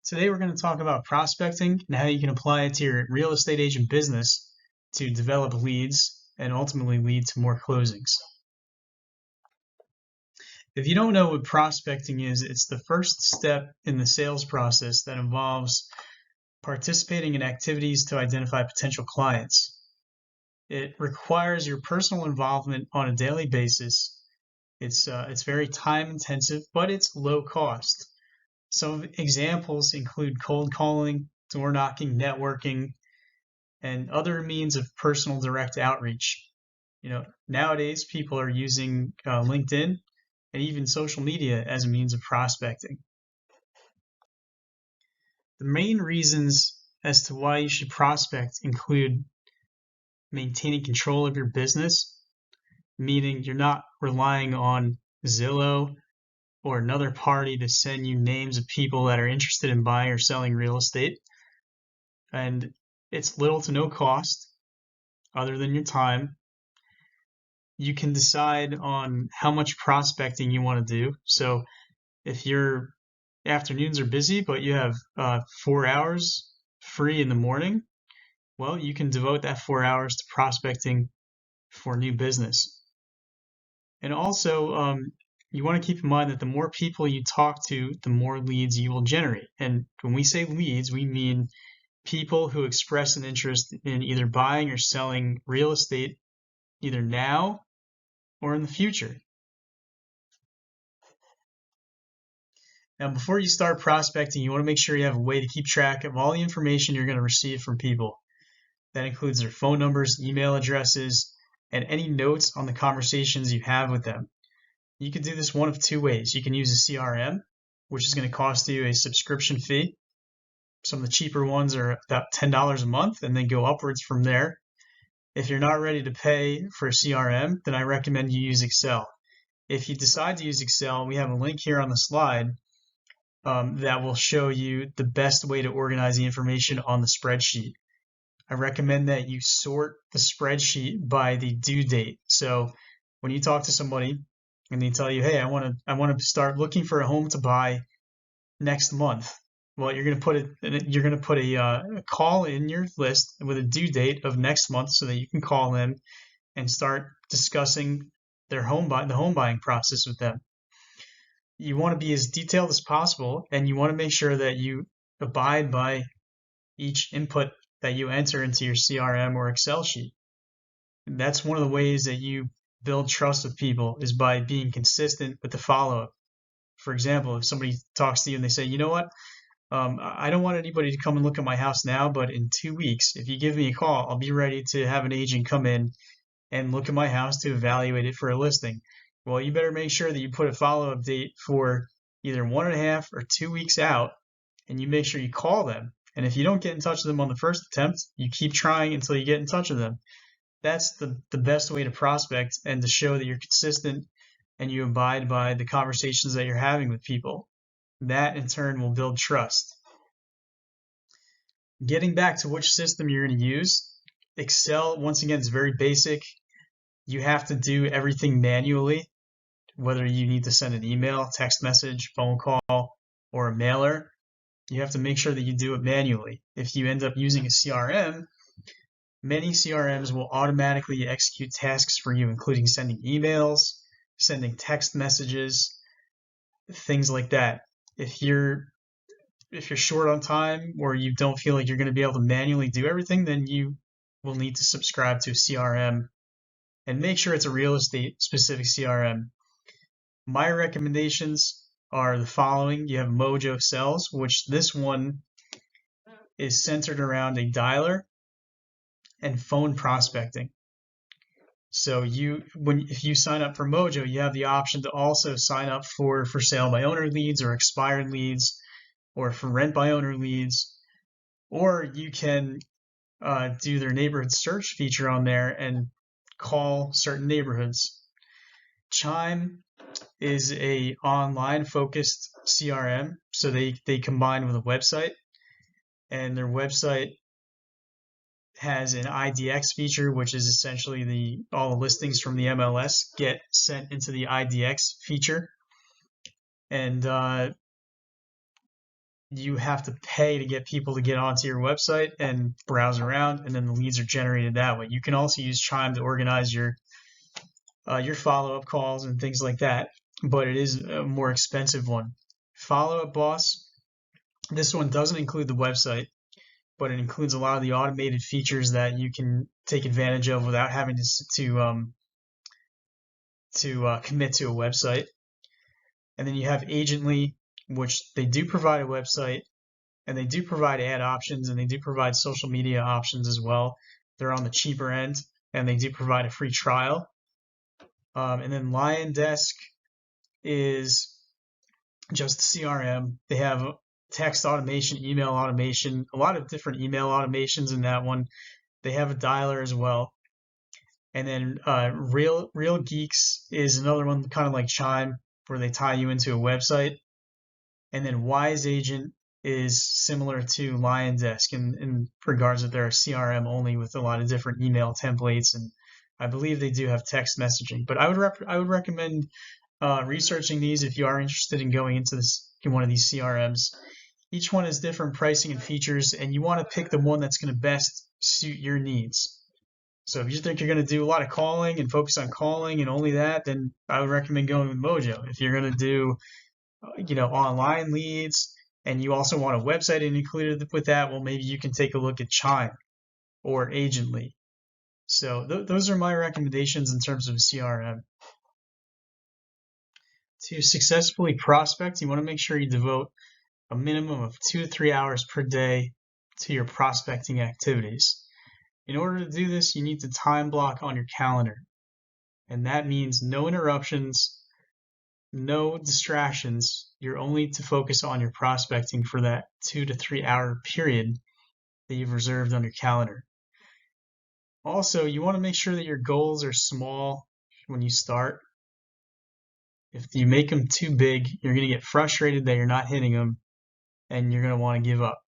Today we're going to talk about prospecting and how you can apply it to your real estate agent business to develop leads and ultimately lead to more closings. If you don't know what prospecting is, it's the first step in the sales process that involves participating in activities to identify potential clients. It requires your personal involvement on a daily basis. It's very time intensive, but it's low cost. Some examples include cold calling, door knocking, networking, and other means of personal direct outreach. Nowadays people are using LinkedIn and even social media as a means of prospecting. The main reasons as to why you should prospect include maintaining control of your business, meaning you're not relying on Zillow or another party to send you names of people that are interested in buying or selling real estate. And it's little to no cost other than your time. You can decide on how much prospecting you want to do. So if your afternoons are busy, but you have 4 hours free in the morning, well, you can devote that 4 hours to prospecting for new business. And also, you want to keep in mind that the more people you talk to, the more leads you will generate. And when we say leads, we mean people who express an interest in either buying or selling real estate, either now or in the future. Now, before you start prospecting, you want to make sure you have a way to keep track of all the information you're going to receive from people. That includes their phone numbers, email addresses, and any notes on the conversations you have with them. You can do this one of two ways. You can use a CRM, which is going to cost you a subscription fee. Some of the cheaper ones are about $10 a month and then go upwards from there. If you're not ready to pay for a CRM, then I recommend you use Excel. If you decide to use Excel, we have a link here on the slide that will show you the best way to organize the information on the spreadsheet. I recommend that you sort the spreadsheet by the due date. So when you talk to somebody and they tell you, hey, I want to start looking for a home to buy next month. Well, you're going to put a call in your list with a due date of next month so that you can call them and start discussing the home buying process with them. You want to be as detailed as possible, and you want to make sure that you abide by each input that you enter into your CRM or Excel sheet. And that's one of the ways that you build trust with people, is by being consistent with the follow-up. For example, if somebody talks to you and they say, you know what, I don't want anybody to come and look at my house now, but in 2 weeks, if you give me a call, I'll be ready to have an agent come in and look at my house to evaluate it for a listing. Well, you better make sure that you put a follow-up date for either 1.5 or 2 weeks out, and you make sure you call them. And if you don't get in touch with them on the first attempt, you keep trying until you get in touch with them. That's the best way to prospect and to show that you're consistent and you abide by the conversations that you're having with people. That in turn will build trust. Getting back to which system you're going to use, Excel, once again, is very basic. You have to do everything manually, whether you need to send an email, text message, phone call, or a mailer. You have to make sure that you do it manually. If you end up using a CRM, many CRMs will automatically execute tasks for you, including sending emails, sending text messages, things like that. If you're short on time or you don't feel like you're going to be able to manually do everything, then you will need to subscribe to a CRM and make sure it's a real estate specific CRM. My recommendations are the following. You have Mojo Sells, which this one is centered around a dialer and phone prospecting. So if you sign up for Mojo, you have the option to also sign up for sale by owner leads or expired leads, or for rent by owner leads, or you can do their neighborhood search feature on there and call certain neighborhoods. Chime is a online focused CRM, so they combine with a website, and their website has an IDX feature, which is essentially all the listings from the MLS get sent into the IDX feature. And you have to pay to get people to get onto your website and browse around, and then the leads are generated that way. You can also use Chime to organize your follow-up calls and things like that, but it is a more expensive one. Follow-up Boss, this one doesn't include the website, but it includes a lot of the automated features that you can take advantage of without having to commit to a website. And then you have Agently, which they do provide a website, and they do provide ad options, and they do provide social media options as well. They're on the cheaper end, and they do provide a free trial. And then LionDesk is just CRM. They have text automation, email automation, a lot of different email automations in that one. They have a dialer as well. And then Real Geeks is another one, kind of like Chime, where they tie you into a website. And then Wise Agent is similar to LionDesk in regards that they're a CRM only with a lot of different email templates, and I believe they do have text messaging. But I would recommend researching these if you are interested in going into one of these CRMs. Each one has different pricing and features, and you want to pick the one that's going to best suit your needs. So if you think you're going to do a lot of calling and focus on calling and only that, then I would recommend going with Mojo. If you're going to do online leads, and you also want a website included with that, well, maybe you can take a look at Chime or Agently. So those are my recommendations in terms of a CRM. To successfully prospect, you want to make sure you devote a minimum of 2 to 3 hours per day to your prospecting activities. In order to do this, you need to time block on your calendar. And that means no interruptions, no distractions. You're only to focus on your prospecting for that 2 to 3 hour period that you've reserved on your calendar. Also, you want to make sure that your goals are small when you start. If you make them too big, you're going to get frustrated that you're not hitting them, and you're going to want to give up.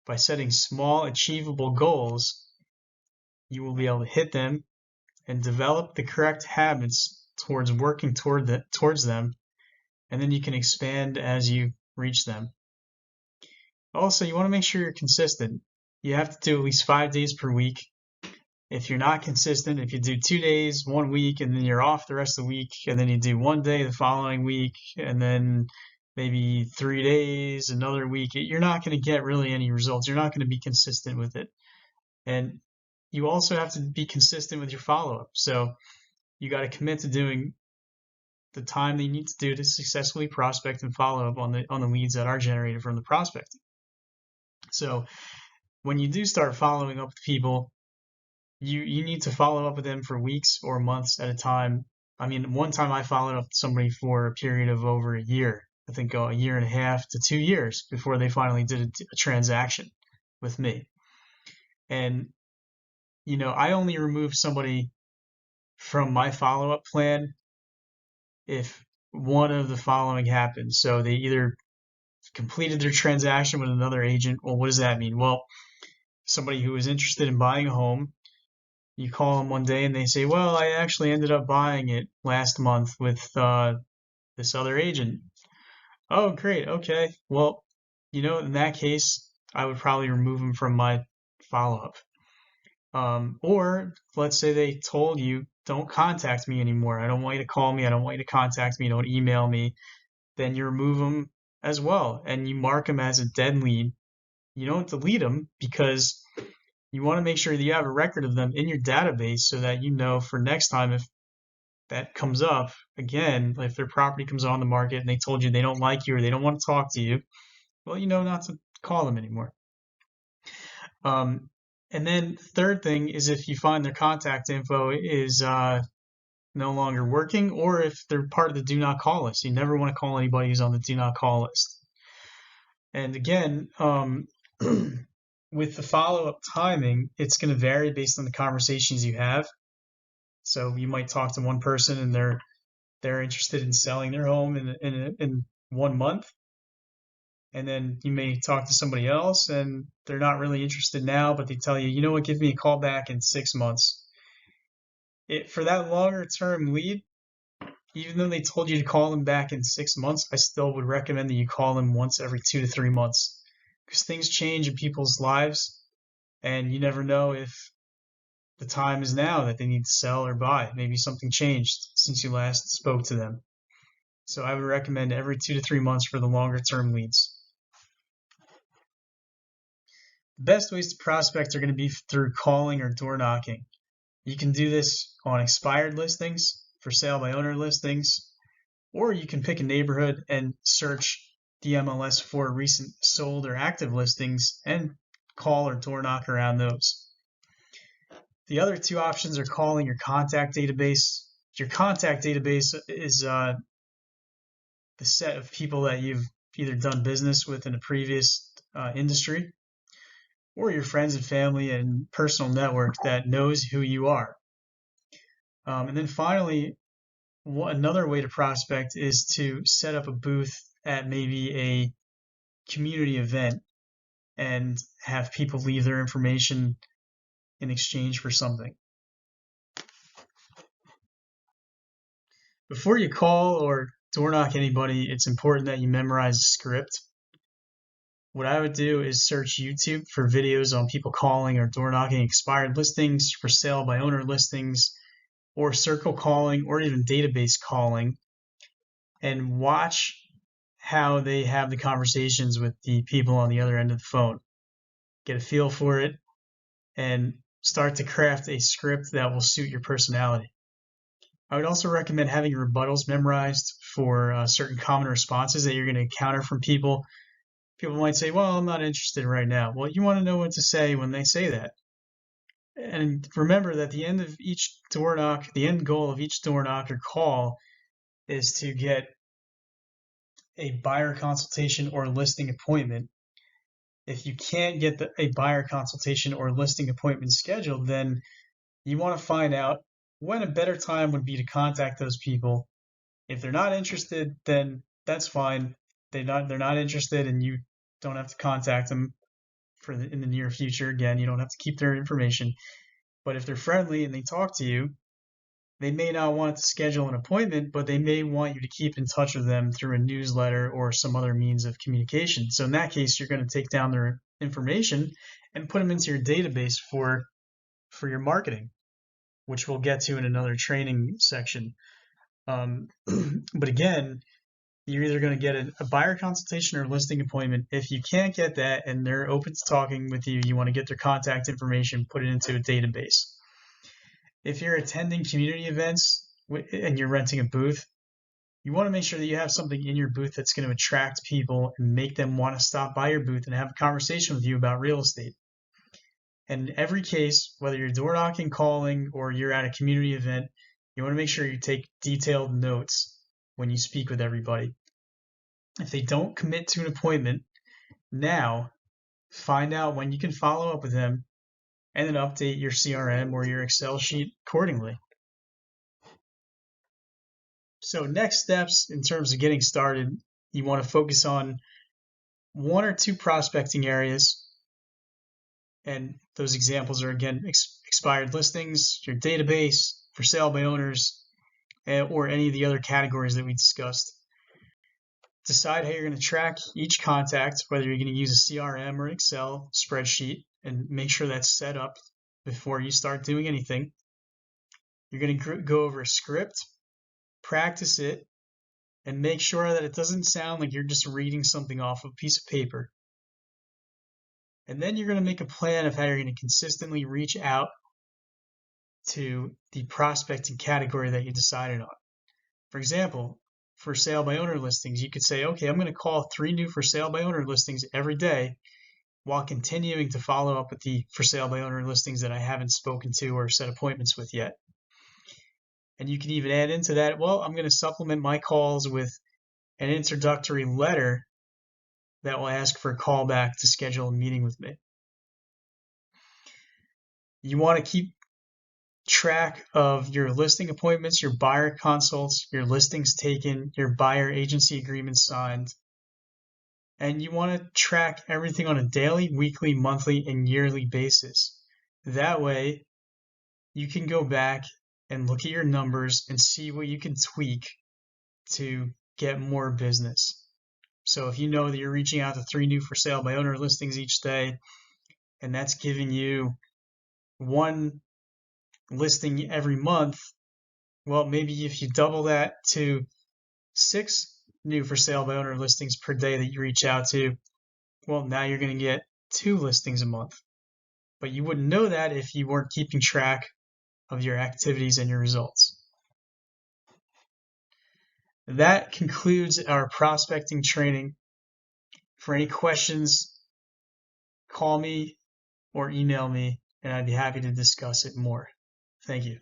By setting small, achievable goals, you will be able to hit them and develop the correct habits towards working towards them, and then you can expand as you reach them. Also, you want to make sure you're consistent. You have to do at least 5 days per week. If you're not consistent, if you do 2 days 1 week and then you're off the rest of the week, and then you do 1 day the following week, and then maybe 3 days another week, you're not going to get really any results. You're not going to be consistent with it. And you also have to be consistent with your follow-up. So you got to commit to doing the time that you need to do to successfully prospect and follow up on the leads that are generated from the prospecting. So when you do start following up with people, you need to follow up with them for weeks or months at a time. I mean, one time I followed up with somebody for a period of over a year, I think a year and a half to 2 years before they finally did a transaction with me. And, I only remove somebody from my follow-up plan if one of the following happens. So they either completed their transaction with another agent. Well, what does that mean? Well, somebody who is interested in buying a home, you call them one day and they say, well, I actually ended up buying it last month with this other agent. Oh, great. Okay. Well, in that case, I would probably remove them from my follow-up. Or let's say they told you, don't contact me anymore. I don't want you to call me. I don't want you to contact me. Don't email me. Then you remove them as well, and you mark them as a dead lead. You don't delete them because you want to make sure that you have a record of them in your database so that for next time if that comes up again, if their property comes on the market and they told you they don't like you or they don't want to talk to you, well, not to call them anymore. And then third thing is if you find their contact info is no longer working, or if they're part of the do not call list. You never want to call anybody who's on the do not call list. And again, with the follow-up timing, it's going to vary based on the conversations you have. So you might talk to one person and they're interested in selling their home in 1 month. And then you may talk to somebody else and they're not really interested now, but they tell you, you know what, give me a call back in 6 months. For that longer term lead, even though they told you to call them back in 6 months, I still would recommend that you call them once every 2 to 3 months, because things change in people's lives, and you never know if the time is now that they need to sell or buy. Maybe something changed since you last spoke to them. So I would recommend every 2 to 3 months for the longer term leads. The best ways to prospect are going to be through calling or door knocking. You can do this on expired listings, for sale by owner listings, or you can pick a neighborhood and search the MLS for recent sold or active listings and call or door knock around those. The other two options are calling your contact database. Your contact database is the set of people that you've either done business with in a previous industry, or your friends and family and personal network that knows who you are. And then finally, another way to prospect is to set up a booth at maybe a community event and have people leave their information in exchange for something. Before you call or door knock anybody, it's important that you memorize a script. What I would do is search YouTube for videos on people calling or door knocking expired listings, for sale by owner listings, or circle calling, or even database calling, and watch how they have the conversations with the people on the other end of the phone. Get a feel for it and start to craft a script that will suit your personality. I would also recommend having rebuttals memorized for certain common responses that you're going to encounter from people. People might say, well, I'm not interested right now. Well, you want to know what to say when they say that. And remember that the end of each door knock, the end goal of each door knock or call is to get a buyer consultation or listing appointment. If you can't get a buyer consultation or listing appointment scheduled, then you want to find out when a better time would be to contact those people. If they're not interested, then that's fine. They're not interested, and you don't have to contact them in the near future. Again, you don't have to keep their information. But if they're friendly and they talk to you, they may not want to schedule an appointment, but they may want you to keep in touch with them through a newsletter or some other means of communication. So in that case, you're going to take down their information and put them into your database for your marketing, which we'll get to in another training section. But again, you're either going to get a buyer consultation or listing appointment. If you can't get that and they're open to talking with you, you want to get their contact information, put it into a database. If you're attending community events and you're renting a booth, you want to make sure that you have something in your booth that's going to attract people and make them want to stop by your booth and have a conversation with you about real estate. And in every case, whether you're door knocking, calling, or you're at a community event, you want to make sure you take detailed notes when you speak with everybody. If they don't commit to an appointment now, find out when you can follow up with them and then update your CRM or your Excel sheet accordingly. So next steps in terms of getting started, you want to focus on one or two prospecting areas. And those examples are, again, expired listings, your database, for sale by owners, or any of the other categories that we discussed. Decide how you're going to track each contact, whether you're going to use a CRM or Excel spreadsheet, and make sure that's set up before you start doing anything. You're going to go over a script, practice it, and make sure that it doesn't sound like you're just reading something off a piece of paper. And then you're going to make a plan of how you're going to consistently reach out to the prospecting category that you decided on. For example, for sale by owner listings, you could say, okay, I'm going to call 3 new for sale by owner listings every day while continuing to follow up with the for sale by owner listings that I haven't spoken to or set appointments with yet. And you can even add into that, well, I'm going to supplement my calls with an introductory letter that will ask for a call back to schedule a meeting with me. You want to keep track of your listing appointments, your buyer consults, your listings taken, your buyer agency agreements signed. And you want to track everything on a daily, weekly, monthly, and yearly basis. That way, you can go back and look at your numbers and see what you can tweak to get more business. So if you know that you're reaching out to 3 new for sale by owner listings each day, and that's giving you 1 listing every month, well, maybe if you double that to 6 new for sale by owner listings per day that you reach out to, well, now you're going to get 2 listings a month. But you wouldn't know that if you weren't keeping track of your activities and your results. That concludes our prospecting training. For any questions, call me or email me, and I'd be happy to discuss it more. Thank you.